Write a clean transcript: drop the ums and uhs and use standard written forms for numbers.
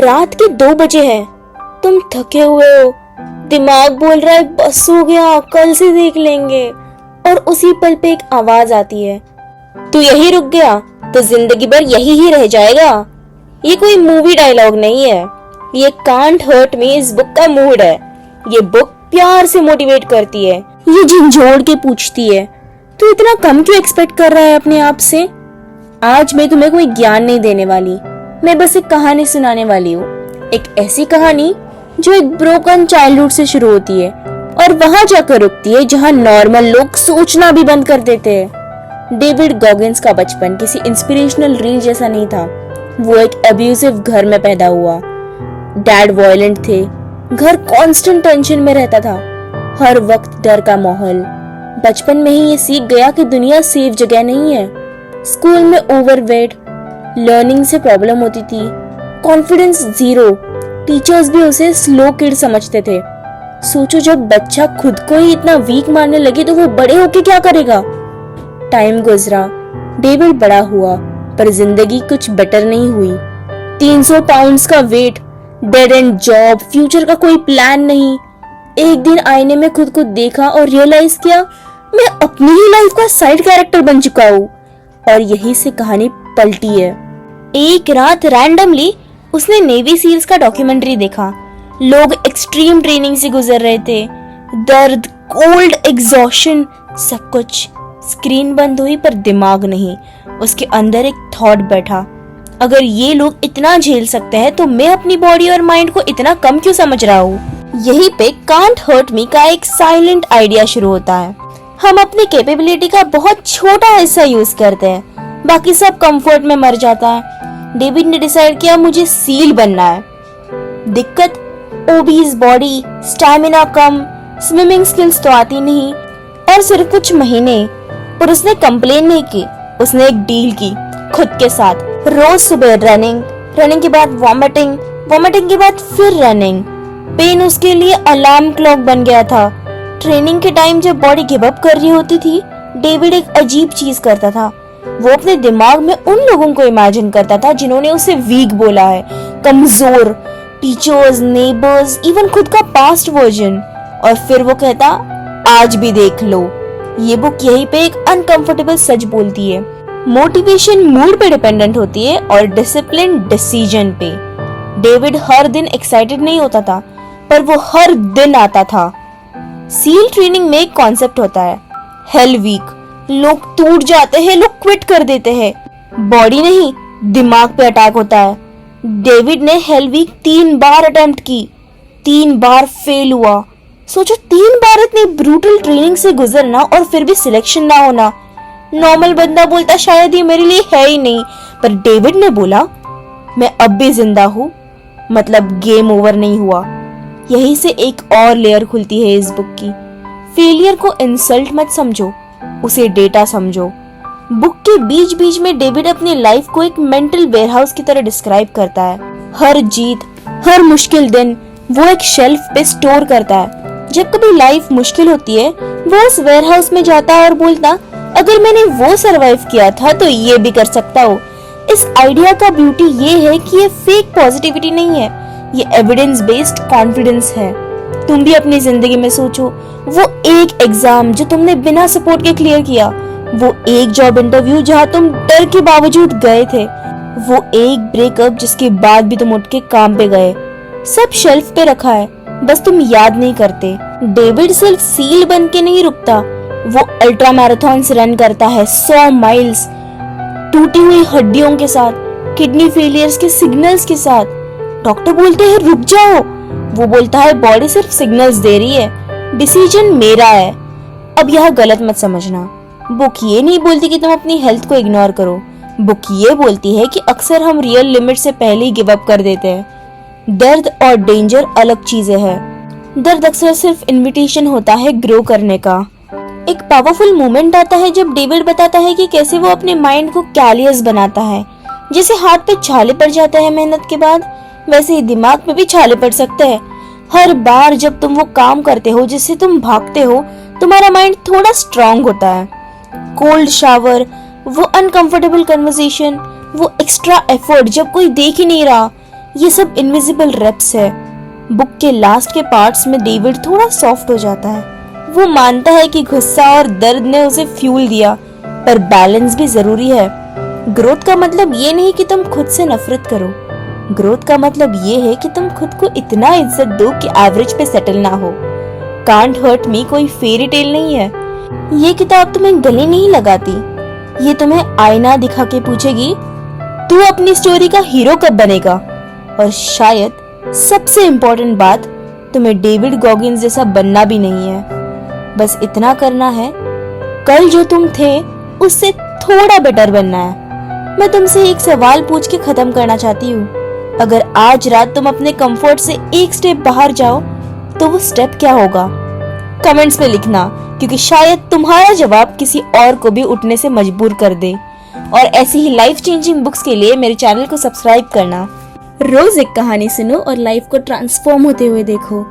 रात के 2 बजे हैं, तुम थके हुए हो, दिमाग बोल रहा है बस हो गया, कल से देख लेंगे। और उसी पल पे एक आवाज आती है, तू यही रुक गया तो जिंदगी भर यही ही रह जाएगा। ये कोई मूवी डायलॉग नहीं है, ये कांट हर्ट मी इस बुक का मूड है। ये बुक प्यार से मोटिवेट करती है, ये झंझोड़ के पूछती है, तू इतना कम क्यों एक्सपेक्ट कर रहा है अपने आप से। आज मैं तुम्हें कोई ज्ञान नहीं देने वाली, मैं बस एक कहानी सुनाने वाली हूँ। एक ऐसी कहानी जो एक ब्रोकन चाइल्डहुड से शुरू होती है और वहां जाकर रुकती है जहां नॉर्मल लोग सोचना भी बंद कर देते हैं। डेविड गॉगिन्स का बचपन किसी इंस्पिरेशनल रील जैसा नहीं था। वो एक अब्यूसिव घर में पैदा हुआ। डैड वायलेंट थे, घर कांस्टेंट टेंशन में रहता था, हर वक्त डर का माहौल। बचपन में ही ये सीख गया कि दुनिया सेफ जगह नहीं है। स्कूल में ओवरवेट, लर्निंग से प्रॉब्लम होती थी, कॉन्फिडेंस जीरो, टीचर्स भी उसे स्लो किड समझते थे। सोचो जब बच्चा खुद को ही इतना वीक मानने लगे तो वो बड़े होके क्या करेगा। टाइम गुजरा, डेविड बड़ा हुआ, पर जिंदगी कुछ बेटर नहीं हुई। 300 पाउंड्स का weight, dead end job, future का कोई प्लान नहीं। एक दिन आईने में खुद को देखा और रियलाइज किया मैं अपनी ही लाइफ का साइड कैरेक्टर बन चुका हूँ। और यही से कहानी पलटी है। एक रात रैंडमली उसने नेवी सील्स का डॉक्यूमेंट्री देखा। लोग एक्सट्रीम ट्रेनिंग से गुजर रहे थे, दर्द, कोल्ड, एग्जॉशन, सब कुछ। स्क्रीन बंद हुई पर दिमाग नहीं। उसके अंदर एक थॉट बैठा, अगर ये लोग इतना झेल सकते हैं तो मैं अपनी बॉडी और माइंड को इतना कम क्यों समझ रहा हूँ। यही पे कांट हर्ट मी का एक साइलेंट आइडिया शुरू होता है। हम अपनी कैपेबिलिटी का बहुत छोटा हिस्सा यूज करते हैं, बाकी सब कंफर्ट में मर जाता है। डेविड ने डिसाइड किया मुझे सील बनना है। दिक्कत, ओबीज बॉडी, स्टैमिना कम, स्विमिंग स्किल्स तो आती नहीं। और सिर्फ कुछ महीने, पर उसने कंप्लेन नहीं की, उसने एक डील की खुद के साथ। रोज सुबह रनिंग, रनिंग के बाद वॉमिटिंग, वॉमिटिंग के बाद फिर रनिंग। पेन उसके लिए अलार्म क्लॉक बन गया था। ट्रेनिंग के टाइम जब बॉडी गिव अप कर रही होती थी, डेविड एक अजीब चीज करता था। वो अपने दिमाग में उन लोगों को इमेजिन करता था जिन्होंने उसे वीक बोला है, कमजोर, टीचर्स, नेबर्स, इवन खुद का पास्ट वर्जन। और फिर वो कहता आज भी देख लो। ये बुक यहीं पे एक अनकंफर्टेबल सच बोलती है, मोटिवेशन मूड पे डिपेंडेंट होती है और डिसिप्लिन डिसीजन पे। डेविड हर दिन एक्साइटेड नहीं होता था, पर वो हर दिन आता था। सील ट्रेनिंग में एक कॉन्सेप्ट होता है, हेल वीक। लोग टूट जाते हैं, लोग क्विट कर देते हैं। बॉडी नहीं, दिमाग पे अटैक होता है। डेविड ने हेल वीक 3 बार अटेम्प्ट की, 3 बार फेल हुआ। सोचो 3 बार इतनी ब्रूटल ट्रेनिंग से गुजरना और फिर भी सिलेक्शन ना होना। नॉर्मल बंदा बोलता शायद ये मेरे लिए है ही नहीं, पर डेविड ने बोला मैं अब भी जिंदा हूँ, मतलब गेम ओवर नहीं हुआ। यही से एक और लेयर खुलती है इस बुक की। फेलियर को इंसल्ट मत समझो, उसे डेटा समझो। बुक के बीच बीच में डेविड अपनी लाइफ को एक मेंटल वेयरहाउस की तरह डिस्क्राइब करता है। हर जीत, हर मुश्किल दिन वो एक शेल्फ पे स्टोर करता है। जब कभी लाइफ मुश्किल होती है, वो उस वेयरहाउस में जाता है और बोलता अगर मैंने वो सरवाइव किया था तो ये भी कर सकता हूँ। इस आइडिया का ब्यूटी ये है कि ये फेक पॉजिटिविटी नहीं है, ये एविडेंस बेस्ड कॉन्फिडेंस है। तुम भी अपनी जिंदगी में सोचो, वो एक एग्जाम जो तुमने बिना सपोर्ट के क्लियर किया, वो एक जॉब इंटरव्यू जहाँ तुम डर के बावजूद गए थे, वो एक ब्रेकअप जिसके बाद भी तुम उठ के काम पे गए। सब शेल्फ पे रखा है, बस तुम याद नहीं करते। डेविड सिर्फ सील बन के नहीं रुकता, वो अल्ट्रा मैराथन्स रन करता है, 100 माइल्स, टूटी हुई हड्डियों के साथ, किडनी फेलियर्स के सिग्नल्स के साथ। डॉक्टर बोलते हैं रुक जाओ, वो बोलता है बॉडी सिर्फ सिग्नल्स दे रही है, डिसीजन मेरा है। अब यह गलत मत समझना, बुक ये नहीं बोलती कि तुम अपनी हेल्थ को इग्नोर करो। बुक ये बोलती है कि अक्सर हम रियल लिमिट से पहले ही गिव अप कर देते हैं। दर्द और डेंजर अलग चीजें हैं। दर्द अक्सर सिर्फ इनविटेशन होता है ग्रो करने का। एक पावरफुल मोमेंट आता है जब डेविड बताता है कि कैसे वो अपने माइंड को कैलियस बनाता है। जैसे हाथ पे छाले पड़ जाते हैं मेहनत के बाद, वैसे ही दिमाग पे भी छाले पड़ सकते हैं। हर बार जब तुम वो काम करते हो जिससे तुम भागते हो, तुम्हारा माइंड थोड़ा स्ट्रांग होता है। कोल्ड शावर, वो अनकंफर्टेबल कन्वर्सेशन, वो एक्स्ट्रा एफर्ट जब कोई देख ही नहीं रहा, ये सब इनविजिबल रेप्स है। बुक के लास्ट के पार्ट्स में डेविड थोड़ा सॉफ्ट हो जाता है। वो मानता है कि गुस्सा और दर्द ने उसे फ्यूल दिया, पर बैलेंस भी जरूरी है। ग्रोथ का मतलब ये नहीं कि तुम खुद से नफरत करो। ग्रोथ का मतलब ये है कि तुम खुद को इतना इज्जत दो कि एवरेज पे सेटल ना हो। कांट हर्ट मी कोई फेरी टेल नहीं है। ये किताब तुम्हें गले नहीं लगाती, ये तुम्हें आईना दिखा के पूछेगी तू अपनी स्टोरी का हीरो कब बनेगा। और शायद सबसे इम्पोर्टेंट बात, तुम्हें डेविड गॉगिन्स जैसा बनना भी नहीं है। बस इतना करना है, कल जो तुम थे उससे थोड़ा बेटर बनना है। मैं तुमसे एक सवाल पूछ के खत्म करना चाहती हूँ। अगर आज रात तुम अपने कंफर्ट से एक स्टेप बाहर जाओ तो वो स्टेप क्या होगा? कमेंट्स में लिखना, क्योंकि शायद तुम्हारा जवाब किसी और को भी उठने से मजबूर कर दे। और ऐसी ही लाइफ चेंजिंग बुक्स के लिए मेरे चैनल को सब्सक्राइब करना। रोज एक कहानी सुनो और लाइफ को ट्रांसफॉर्म होते हुए देखो।